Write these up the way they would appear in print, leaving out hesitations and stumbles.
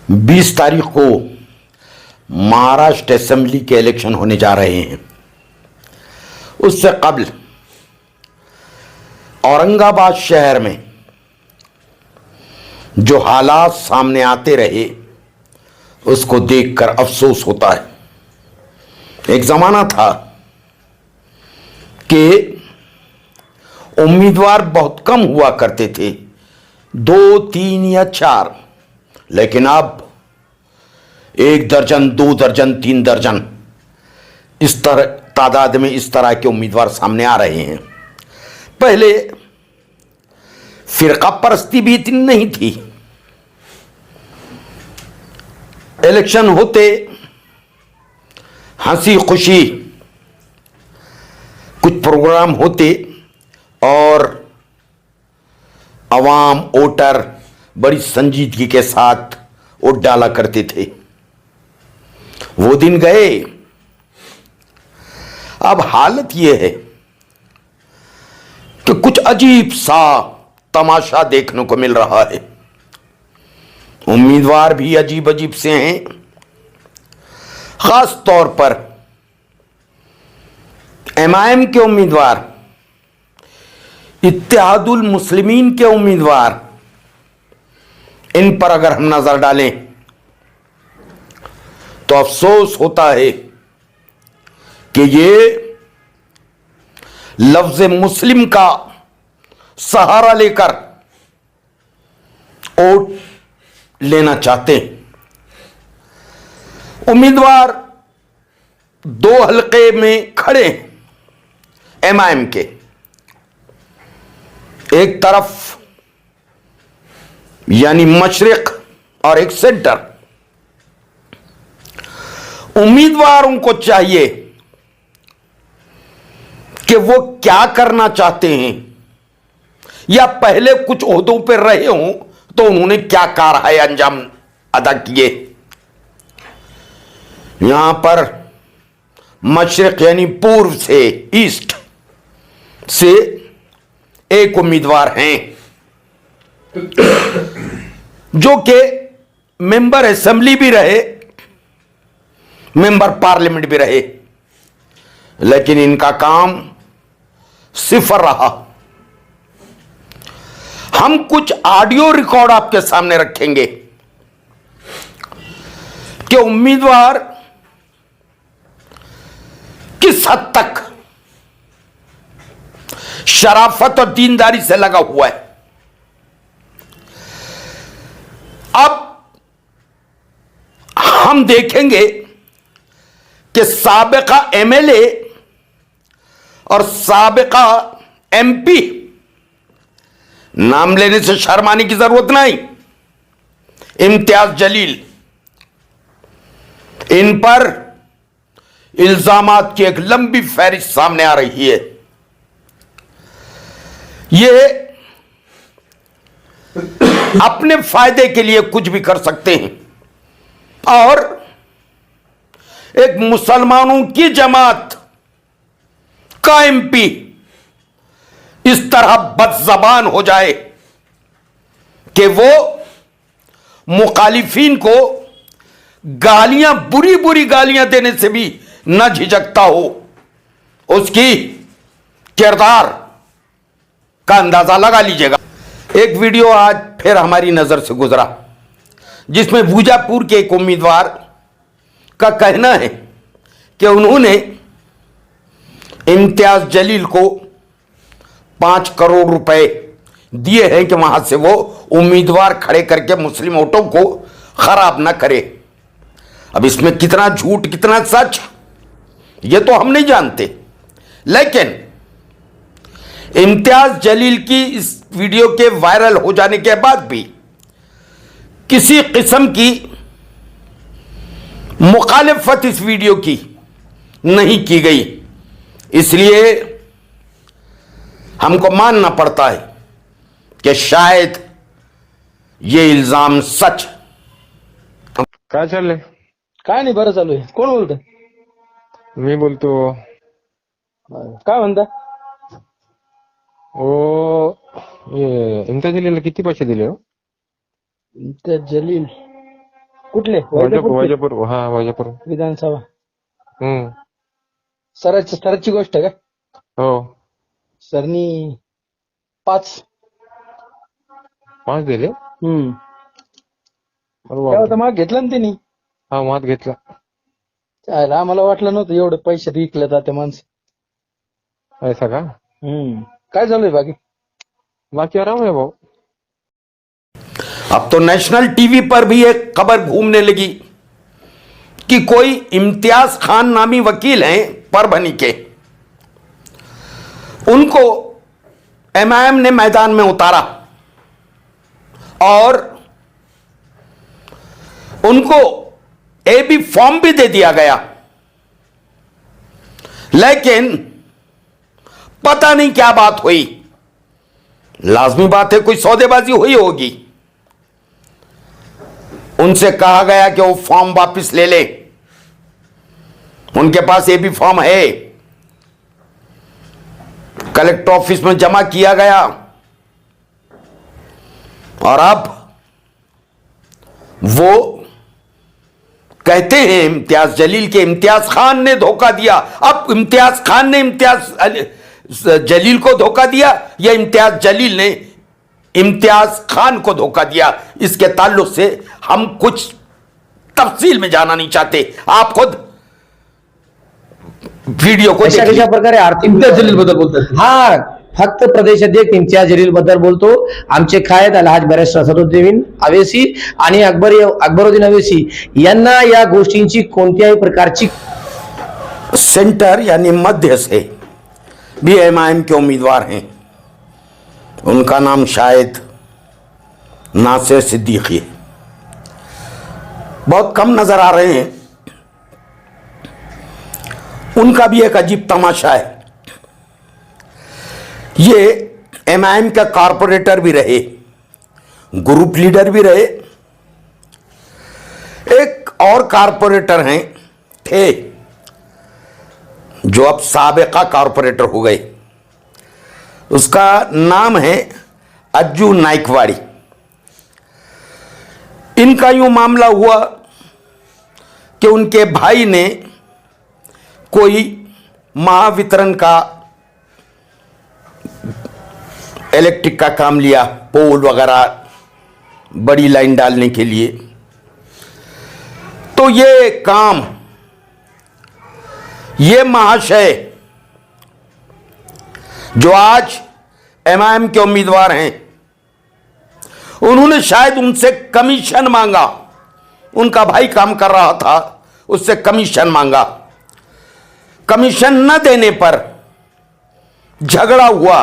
20 तारीख को महाराष्ट्र असेंबली के इलेक्शन होने जा रहे हैं। उससे कबल औरंगाबाद शहर में जो हालात सामने आते रहे उसको देखकर अफसोस होता है। एक जमाना था कि उम्मीदवार बहुत कम हुआ करते थे, 2, 3 या 4, लेकिन अब 1 दर्जन, 2 दर्जन, 3 दर्जन इस तरह तादाद में इस तरह के उम्मीदवार सामने आ रहे हैं। पहले फिरका परस्ती भी इतनी नहीं थी। इलेक्शन होते हंसी खुशी कुछ प्रोग्राम होते और अवाम वोटर बड़ी संजीदगी के साथ वोट डाला करते थे। वो दिन गए। अब हालत यह है कि कुछ अजीब सा तमाशा देखने को मिल रहा है। उम्मीदवार भी अजीब अजीब से हैं। खास तौर पर एमआईएम के उम्मीदवार, इत्तेहादुल मुस्लिमीन के उम्मीदवार, इन पर अगर हम नजर डालें तो अफसोस होता है कि ये लफ्ज मुस्लिम का सहारा लेकर वोट लेना चाहते हैं। उम्मीदवार 2 हलके में खड़े हैं एमआईएम के। एक तरफ यानी मशरिक और एक सेंटर। उम्मीदवारों को चाहिए कि वो क्या करना चाहते हैं या पहले कुछ ओहदों पर रहे हों तो उन्होंने क्या कारहाय अंजाम अदा किए। यहां पर मशरिक यानी पूर्व से, ईस्ट से एक उम्मीदवार हैं जो कि मेंबर असेंबली भी रहे, मेंबर पार्लियामेंट भी रहे, लेकिन इनका काम सिफर रहा। हम कुछ ऑडियो रिकॉर्ड आपके सामने रखेंगे कि उम्मीदवार किस हद तक शराफत और दीनदारी से लगा हुआ है। अब हम देखेंगे कि साबिका एमएलए और साबिका एमपी, नाम लेने से शर्माने की जरूरत नहीं, इम्तियाज जलील, इन पर इल्जामात की एक लंबी फहरिस्त सामने आ रही है। ये अपने फायदे के लिए कुछ भी कर सकते हैं और एक मुसलमानों की जमात का एमपी इस तरह बदजबान हो जाए कि वो मुखालिफिन को गालियां, बुरी बुरी गालियां देने से भी न झिझकता हो, उसकी किरदार का अंदाजा लगा लीजिएगा। एक वीडियो आज फिर हमारी नजर से गुजरा जिसमें बीजापुर के एक उम्मीदवार का कहना है कि उन्होंने इम्तियाज जलील को 5 करोड़ रुपए दिए हैं कि वहां से वो उम्मीदवार खड़े करके मुस्लिम वोटों को खराब ना करे। अब इसमें कितना झूठ कितना सच ये तो हम नहीं जानते, लेकिन इम्तियाज जलील की इस वीडियो के वायरल हो जाने के बाद भी किसी किस्म की मुखालिफत इस वीडियो की नहीं की गई। इसलिए हमको मानना पड़ता है कि शायद ये इल्जाम सच। काय चाललंय? काय नाही, बरं चालू आहे. कोण बोलतंय? मी बोलतो. काय म्हणता? इम्तियाज जलीलला किती पैसे दिले हो? इम्तियाज जलील कुठले वैजापूर वैजापूरचे? वैजापूर हा वैजापूर. विधानसभा. हम्म. सरची गोष्ट आहे का? हो. सरनी 5. 5 दिले. अरे बापरे. होतं मग घेतलं ना त्यांनी. हा मात घेतला. चालेल, आम्हाला वाटलं नव्हतं एवढे पैसे विकले जाते माणसं. ऐसा का. काय चालू आहे बाकी? बाकी आराम है भाऊ. अब तो नेशनल टीवी पर भी एक खबर घूमने लगी कि कोई इम्तियाज खान नामी वकील हैं परभनी के, उनको एमआईएम ने मैदान में उतारा और उनको एबी फॉर्म भी दे दिया गया, लेकिन पता नहीं क्या बात हुई। लाजमी बात है कोई सौदेबाजी हुई होगी। उनसे कहा गया कि वो फॉर्म वापस ले ले, उनके पास एबी फॉर्म है, कलेक्टर ऑफिस में जमा किया गया और अब वो कहते हैं इम्तियाज जलील के इम्तियाज खान ने धोखा दिया। अब इम्तियाज खान ने इम्तियाज जलील को धोखा दिया या इम्तियाज जलील ने इम्तियाज खान को धोखा दिया, इसके ताल्लुक से हम कुछ तफसील में जाना नहीं चाहते। आप खुद व्हिडिओ को कशा देखिए। कशा प्रकारे आर्थिक इम्तियाज जलील बद्दल बोलतात. हा फक्त प्रदेशाध्यक्ष इम्तियाज जलील बद्दल बोलतो. आमचे खायद अलहाज बॅरिस्टर असदुद्दीन अवेसी आणि अकबरुद्दीन अवेसी यांना या गोष्टींची कोणत्याही प्रकारची सेंटर यानी मध्य से भी एमआईएम के उम्मीदवार हैं, उनका नाम शायद नासिर सिद्दीकी है, बहुत कम नजर आ रहे हैं। उनका भी एक अजीब तमाशा है, ये एमआईएम का कारपोरेटर भी रहे, ग्रुप लीडर भी रहे। एक और कारपोरेटर हैं थे जो अब साबिका कारपोरेटर हो गए, उसका नाम है अज्जू नाइकवाड़ी। इनका यूं मामला हुआ कि उनके भाई ने कोई महावितरण का इलेक्ट्रिक का काम लिया, पोल वगैरह बड़ी लाइन डालने के लिए। तो ये काम ये महाशय जो आज एमआईएम के उम्मीदवार हैं, उन्होंने शायद उनसे कमीशन मांगा। उनका भाई काम कर रहा था, उससे कमीशन मांगा। कमीशन न देने पर झगड़ा हुआ।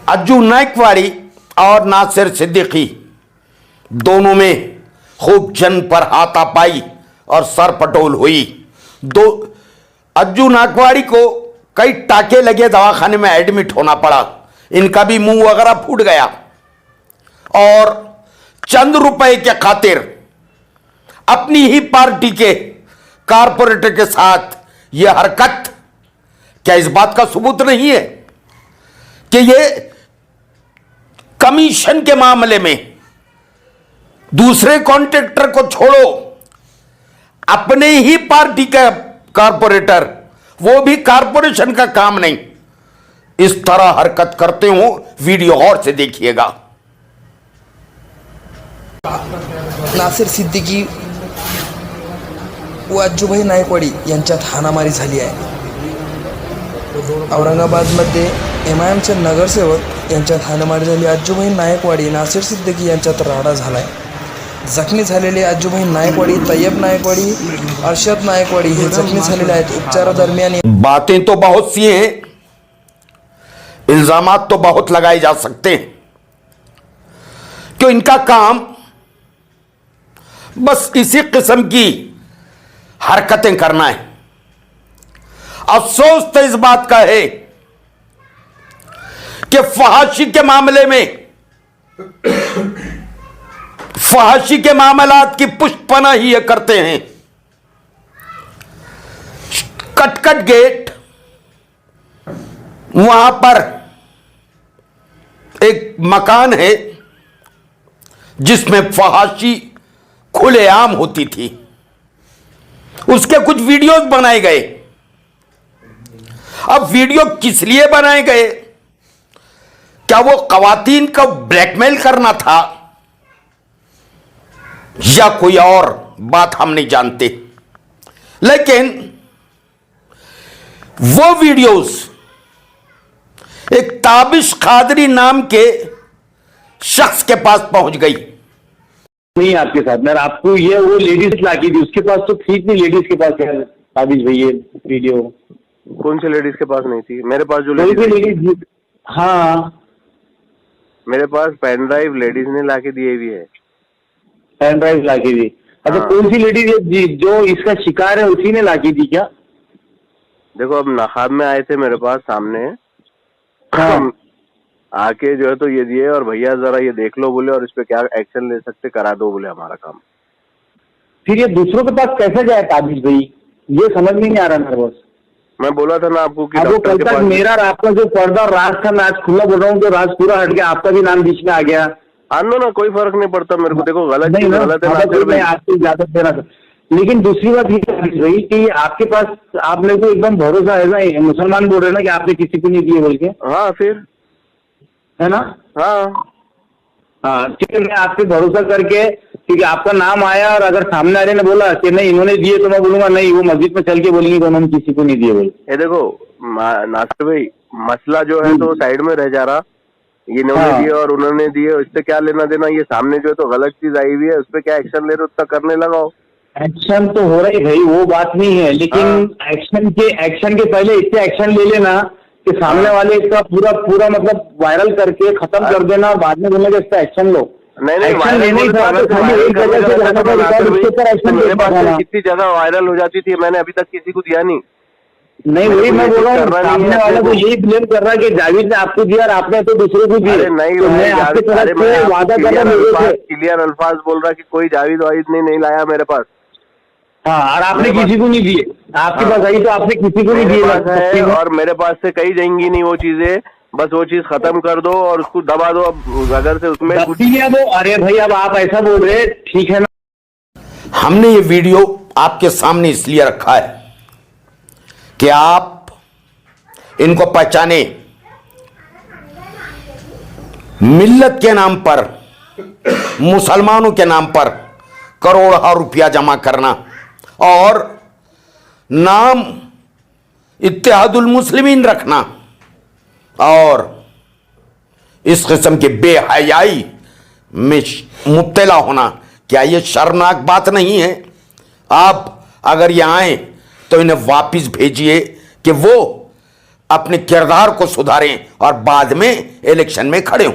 अज्जू नाइकवाड़ी और नासिर सिद्दीकी दोनों में खूब जन पर हाथापाई और सर पटोल हुई। अज्जू नाइकवाड़ी को कई टाके लगे, दवाखाने में एडमिट होना पड़ा, इनका भी मुंह वगैरह फूट गया। और चंद रुपए के खातिर अपनी ही पार्टी के कारपोरेटर के साथ यह हरकत, क्या इस बात का सबूत नहीं है कि यह कमीशन के मामले में दूसरे कॉन्ट्रैक्टर को छोड़ो, अपने ही पार्टी का कारपोरेटर, वो भी कारपोरेशन का काम नहीं, इस तरह हरकत करते हो। वीडियो और से देखिएगा। नासिर सिद्दीकी व अज्जूभाई नायकवाडी यांच्यात हाणामारी झाली आहे. औरंगाबादमध्ये एमआयएमचे नगरसेवक यांच्यात हाणामारी झाली. अज्जूभाई नायकवाडी नासिर सिद्दीकी यांच्यात राडा झालाय. जखमी झालेले अज्जूभाई नायकवाडी, तय्यब नायकवाडी, अरशद नायकवाडी हे जखमी झालेले आहेत. उपचारादरम्यान बातें तो बहुत सी हैं, इल्जामात तो बहुत लगाए जा सकते हैं कि इनका काम बस इसी किस्म की हरकतें करना है। अफसोस तो इस बात का है कि फहाशी के मामले में, फहाशी के मामलात की पुष्पना ही ये करते हैं। कटकट गेट, वहां पर एक मकान है जिसमें फहाशी खुलेआम होती थी, उसके कुछ वीडियोस बनाए गए। अब वीडियो किस लिए बनाए गए? क्या वो खवातीन को ब्लैकमेल करना था या कोई और बात हम नहीं जानते, लेकिन वो वीडियोस एक ताबिश कादरी नाम के शख्स के पास पहुंच गई। नहीं आपके साथ मैं आपको ये वो लेडीज लाकी थी, उसके पास तो ठीक नहीं, लेडीज के पास है ताबिज भाई ये वीडियो। कौन सी लेडीज के पास नहीं थी? मेरे पास जो कोई भी लेडीज, लेडीज, हाँ मेरे पास पेन ड्राइव लेडीज ने लाके दिए हुई है। पेन ड्राइव लाकी थी? अच्छा, हाँ। कौन सी लेडीज जो इसका शिकार है उसी ने लाकी थी क्या? देखो, अब नखाब में आए थे मेरे पास सामने, हाँ। आके जो है तो ये दिए, और भैया जरा ये देख लो बोले, और इस पे क्या एक्शन ले सकते करा दो बोले हमारा काम। फिर ये दूसरों के पास कैसे गया ताबिज भाई, ये समझ में नहीं आ रहा मेरे पास। मैं बोला था ना आपको कि अब वो डॉक्टर कल के तक पास। मेरा और आपका जो पर्दा राज था, मैं आज खुला बोल रहा हूँ, तो राज पूरा हट गया, आपका भी नाम बीच में आ गया। आनो ना, कोई फर्क नहीं पड़ता मेरे को। देखो, गलत नहीं चीज ना, गलत है हाँ, नासिर तो मैं भाई। आपको इजाजत देना था। लेकिन दूसरी बात ये ताबिज भाई कि आपके पास, आप मेरे को एकदम भरोसा है, मुसलमान बोल रहे हैं ना कि आपने किसी को नहीं दिए बोल के, हाँ फिर, है ना? हाँ हाँ ठीक है, मैं आप पे भरोसा करके, ठीक है, आपका नाम आया और अगर सामने वाले ने बोला कि नहीं इन्होंने दिए, तो मैं बोलूंगा नहीं, वो मस्जिद में चल के बोलेंगे कि उन्होंने किसी को नहीं दिए बोले। ये देखो नासिर भाई, मसला जो है तो साइड में रह जा रहा। ये इन्होंने हाँ। दिए और उन्होंने दिए, इससे क्या लेना देना? ये सामने जो है तो गलत चीज आई हुई है, उस पर क्या एक्शन ले रहे हो? उतना करने लगाओ। एक्शन तो हो रहा है भाई, वो बात नहीं है, लेकिन एक्शन के पहले इससे एक्शन ले लेना कि सामने वाले इसका पूरा मतलब वायरल करके खत्म कर देना, और बाद में बोलना कि इसका एक्शन लो। नहीं एक्शन लेने ही था तो खाली एक जगह से जाना था, उसके ऊपर एक्शन मेरे लेना पास था से ना। कितनी जगह वायरल हो जाती थी, मैंने अभी तक किसी को दिया नहीं। नहीं वही मैं बोल रहा हूँ, करना नहीं सामने है वाला अपने तो को। यही ब्लेम कर रहा है कि जावेद ने आपको दिया और आपने तो दूसरे को दिया। अरे नहीं तो भाई, मैं आपकी तरफ से वादा कर रहा हूँ, क्लियर अल्फाज बोल रहा कि कोई जावेद वाहिद नहीं लाया मेरे पास। हाँ, और आपने किसी को नहीं दिए, आपके पास आई तो आपने किसी को नहीं मेरे दिए पास है, और मेरे पास से कहीं जाएंगी नहीं वो चीजें। बस वो चीज खत्म कर दो और उसको दबा दो। अब अगर से उसमें कुछ, वो, अरे भाई अब आप ऐसा बोल रहे, ठीक है ना? हमने ये वीडियो आपके सामने इसलिए रखा है कि आप इनको पहचाने। मिल्लत के नाम पर, मुसलमानों के नाम पर करोड़ों रुपया जमा करना और नाम इत्तेहादुल मुस्लिमीन रखना और इस किस्म के बेहयाई में मुब्तला होना, क्या ये शर्मनाक बात नहीं है? आप अगर ये आए तो इन्हें वापस भेजिए कि वो अपने किरदार को सुधारें और बाद में इलेक्शन में खड़े हों।